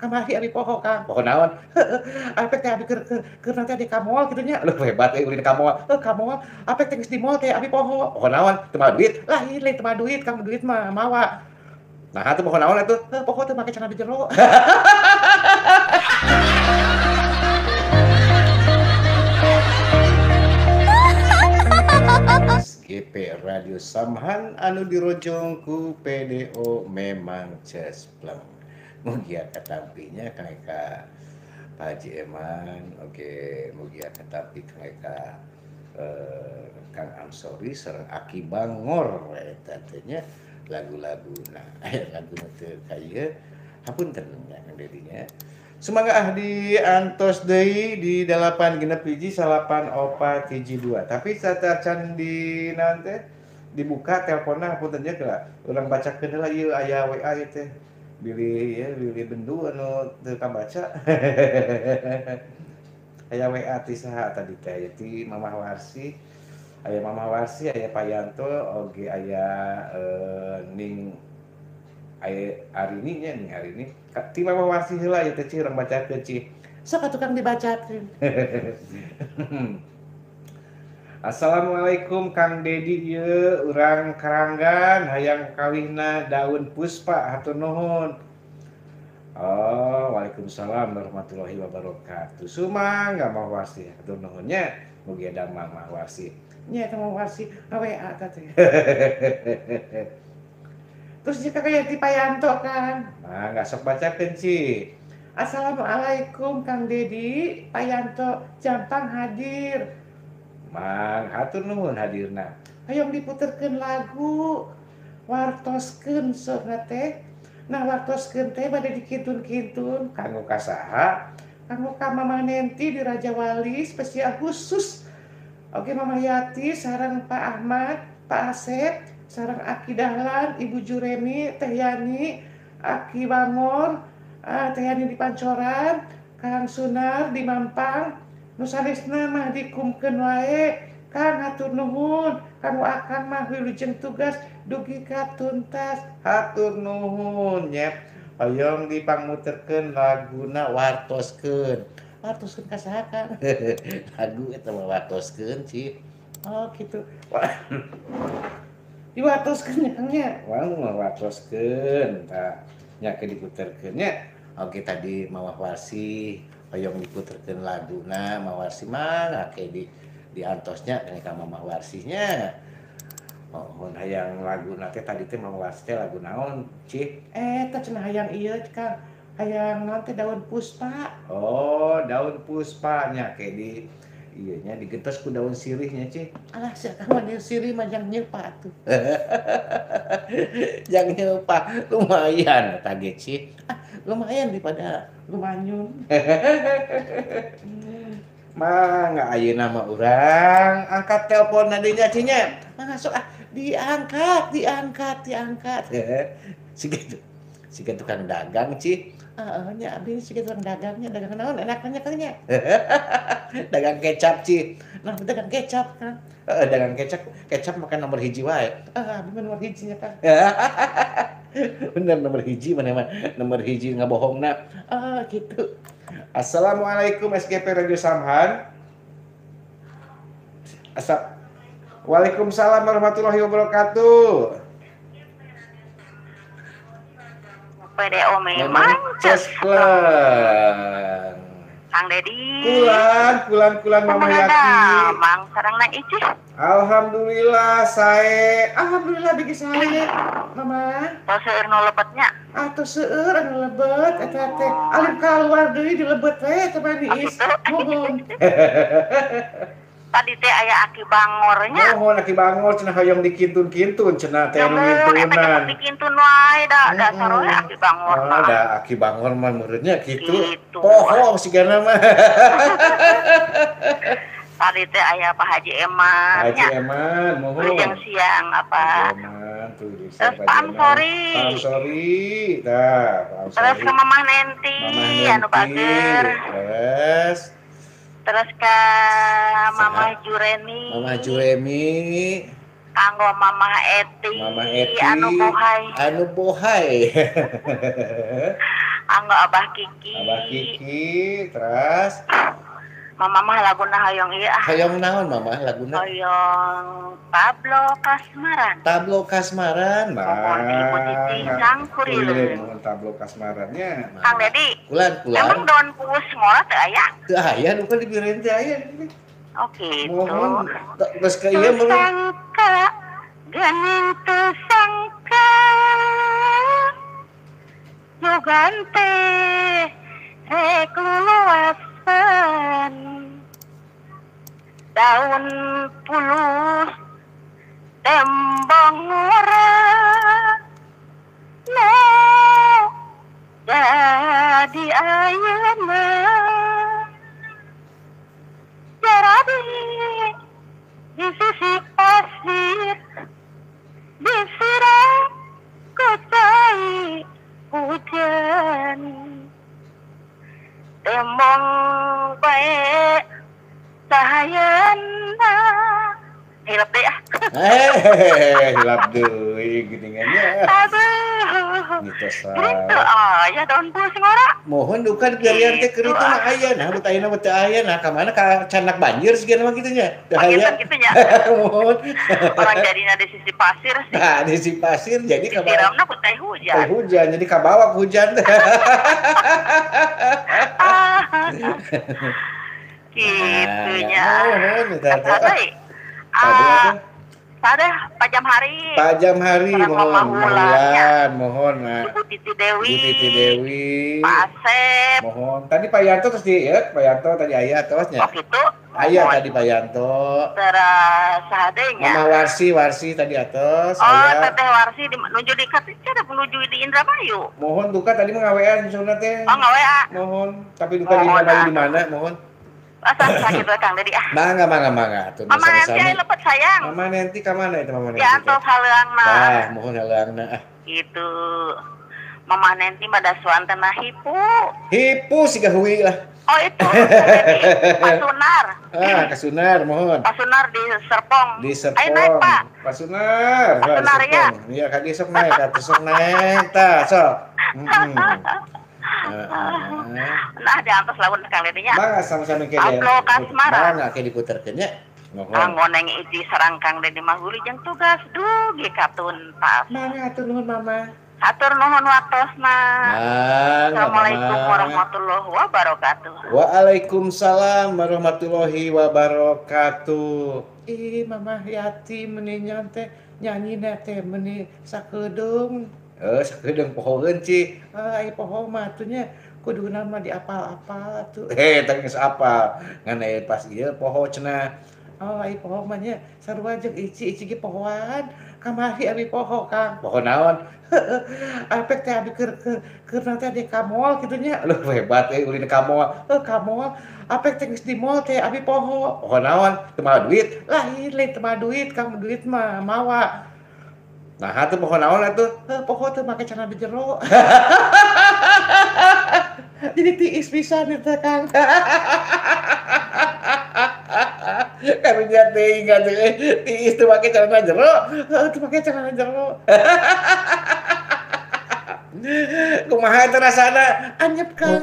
kamari abi poho Kang. Poho naon? Heeh, apek teh abi keur nanti di ka mall kitu nya. Leuh hebat euy ulin ka mall. Ka mall, apek teh geus di mall teh abi poho. Poho naon? Teu mawa duit. Lain teu mawa duit, Kang duit mah mawa. Nah, atuh poho naon atuh? Poho teu make cenah di jero. SGP Radio Samhan anu dirojong ku PDO memang cespleng. Mugia katampinya ka Pak Haji Eman, oke, mugia katampi ka Kang Amsori sareng Aki Bangor eta teh nya lagu-lagu. Nah, lagu teu kaieu hapunten nya Kang Dedinya. Sumangga di antos deui di 8619412. Tapi sacan di naon teh dibuka teleponna hapunten nya geula urang bacakeun heula ieu aya WA ieu teh. Bilih bendu anu teu kabaca. Aya WA ti saha tadi teh ti Mamah Warsi. Aya Mamah Warsi, aya Payanto, oge aya Ning Arini nya Ning Arini. Ti Mamah Warsi heula ieu teh Ci urang bacakeun Ci. Sok atuh Kang dibacakeun. Assalamualaikum Kang Dedi ieu urang Karanggan hayang kawihna Daun Puspa hatur nuhun. Oh, waalaikumsalam warahmatullahi wabarakatuh. Sumangga Mamah Warsi hatur nuhun nya. Mugi ada Mamah Warsi. Nya eta Mamah Warsi WA teh. Terus jika kayak ti Payanto kan. Nah, nggak sok bacakeun Ci. Assalamualaikum Kang Dedi, Payanto Jampang hadir. Mang hatur nuhun hadirna. Hayong diputerkeun lagu. Wartoskeun seueurna teh. Nah, wartoskeun teh bade dikintun-kintun kanggo ka saha? Kanggo ka Mamah Nenti di Raja Wali spesial khusus. Oke Mamah Yati sareng Pak Ahmad, Pak Asep, sareng Aki Dahlan, Ibu Juremi, Teh Yani, Aki Bangor, Teh Yani di Pancoran, Kang Sunar di Mampang, nu sanesna mah dikumkeun wae. Kang hatur nuhun, kanggo akang mah wilujeng tugas dugi ka tuntas. Hatur nuhun nya. Hoyong dipangmuterkeun laguna wartoskeun. Wartoskeun ka saha Kang? Lagu eta mah wartoskeun Ci. Oh gitu. Diwartoskeun nya Kang nya. Wah, wartoskeun tah nya ke diputerkeun nya. Oke tadi Mamah Warsi hoyong diputerkeun laguna Mamah Warsi mah ke di antosnya ka Mamah Warsinya. Mohon hayang laguna teh tadi teh Mamah Warsi teh lagu naon Ci? Eta cenah hayang ieu Kang. Hayang naon teh Daun Puspa. Oh, Daun Puspa nya ke di ieu nya digentos ku daun sirihnya Ci. Alah sia Kang mah sirih mah jang nyeupa atuh. Jang nyeupa lumayan eta ge Ci. Lumayan daripada lumanyun. Mangga ayeuna mah urang angkat telepon nadinya Cinya. Mangga sok diangkat. Siga tukang dagang Ci. Heeh nya abdi siga tukang dagangnya, dagang naon enakna Kang nya. Dagang kecap Ci. Nah, dagang kecap Kang. Heeh, dagang kecap makan nomor hiji wae. Abdi mah nomor hijinya Kang. Bener nomor hiji mana mah nomor hiji ngabohongna. Gitu. Assalamualaikum SGP Radio Samhan. Waalaikumsalam warahmatullahi wabarakatuh. PDO memang cespleng. Kang Dedi. Kulan Mamah Yati. Mang sareng na Ici. Alhamdulillah sae. Alhamdulillah bigi sae. Mama. Tos seueur nu lebetnya. Atuh seueur anu lebet eta teh. Alim kaluar deui di lebet we teh mah diis. Mohon. Tadi teh aya Aki Bangornya. Mohon Aki Bangor cenah hoyong dikintun-kintun cenah teh anu ngintunan. Dikintun wae da dasar we Aki Bangor. Da Aki Bangor mah muridnya kitu. Poho sigana mah. Tadi teh aya Pak Haji Eman. Haji Eman, mohon. Jeung siang apa? Eman tuh di Terus Pak Amsori. Tah, Terus ke Mamah Nenti anu bager. Terus ke Mamah Juremi. Kanggo Mamah Eti. Anu bohai. Anggo Abah Kiki. Abah Kiki, terus Mama mah laguna hayong ieu ah. hayong naon mama laguna? Hayong Pablo Kasmaran. Tablo kasmaran, Mohon di Ibu Titi Sangkurileun. Mohon tablo kasmarannya. Kang Dedi, Kulan. emang daun puus ngora teu aya? Teu aya nu kan dibireun teh aya. Oh gitu. Mohon geus ka ieu belum? Sangka, gening teu sangka. Jogan teh rek luluasan. Daun puluh tembong ngora. No, jadi ayeuna. Jadi di sisi pasir disiram ku cai hujan tembong bae cahayana hilap deh ah. Hilap deui geuningannya. Aduh Mitos gitu aya daun puus ngora. mohon dukan galian teh keur itu mah aya nah bet ayeuna teu aya nah ka mana ka canak banjir sigana mah kitu nya teu aya. Gitu nya. Mohon Orang jadinya di sisi pasir sih. nah di si pasir jadi ka bawah Disiramna ku teh hujan. teh hujan jadi ka bawah ku hujan teh. Gitunya. Mohon eta teh. Tadi, sadeh pajam hari. Pajam hari Orang mohon Mama Wulannya. mohon nah. Ibu Titi Dewi. Bu Titi Dewi. Pak Asep. Mohon. Tadi Pak Yanto terus di ya, Pak Yanto tadi aya terusnya. Oh gitu. Aya tadi Pak Yanto. Terus sahadenya. Mama Warsi tadi atas. Oh, Aya. Teteh Warsi menuju di ada menuju di Indramayu. Mohon duka tadi mengawean misalnya teh. Oh, nggak WA. Mohon. Tapi duka di Mohon, Indramayu ah. di mana? Mohon. Asal sakit we Kang Dedi ah. Mangga. Tuh Mama nanti aya lepet sayang. Mama nanti ka mana itu Mama nanti? Di antos haleungna. Ah, mohon haleungna ah. Gitu. Mama nanti pada suantena hipu. Hipu siga heui lah. Oh itu Dedi. Pak Sunar. Ah, ka Sunar mohon. Pak Sunar di Serpong. Di Serpong. Ayo naik Pak. Pak Sunar. Pak Wah, di Sunar, ya. Serpong. Iya, ka dia sok naik, ka sok naik tah, sok. Nah di atas lawan Kang Dedinya. Mangga sama-sama ke dia. Pablo Kasmaran. Mangga ke diputerkeun nya. Mohon. Kanggo neng iji sareng Kang Dedi mahuli jeung tugas dugi katuntas. Mangga atuh nuhun Mama. Hatur nuhun waktosna. Mangga. Assalamualaikum Mama. warahmatullahi wabarakatuh. Waalaikumsalam warahmatullahi wabarakatuh. Ih, Mama yatim meuni teh nyanyina teh meuni sakedeung. Sakedeung pohoeun ci. Ai poho mah atuh nya kuduna mah diapal-apal atuh. Teh geus apal. Ngan aya pas ieu poho cenah. Oh, ai poho mah nya sarua jeung ici ge pohoan. Kamari abi poho Kang. Poho naon? Apek teh abi keur nanti di kamol kitu nya. Leuh hebat ulin ka mall. Ka mall. Apek teh geus di mall teh abi poho. Poho naon? Teu mawa duit. Lain teu mawa duit, Kang duit mah mawa. Nah, atuh poho naon atuh? Poho teh make cenah di jero. Jadi tiis pisan eta Kang. Kami jatuh ingat tiis teu make cenah jero. Teu make cenah jero. Kumaha teh rasana? Anyep Kang.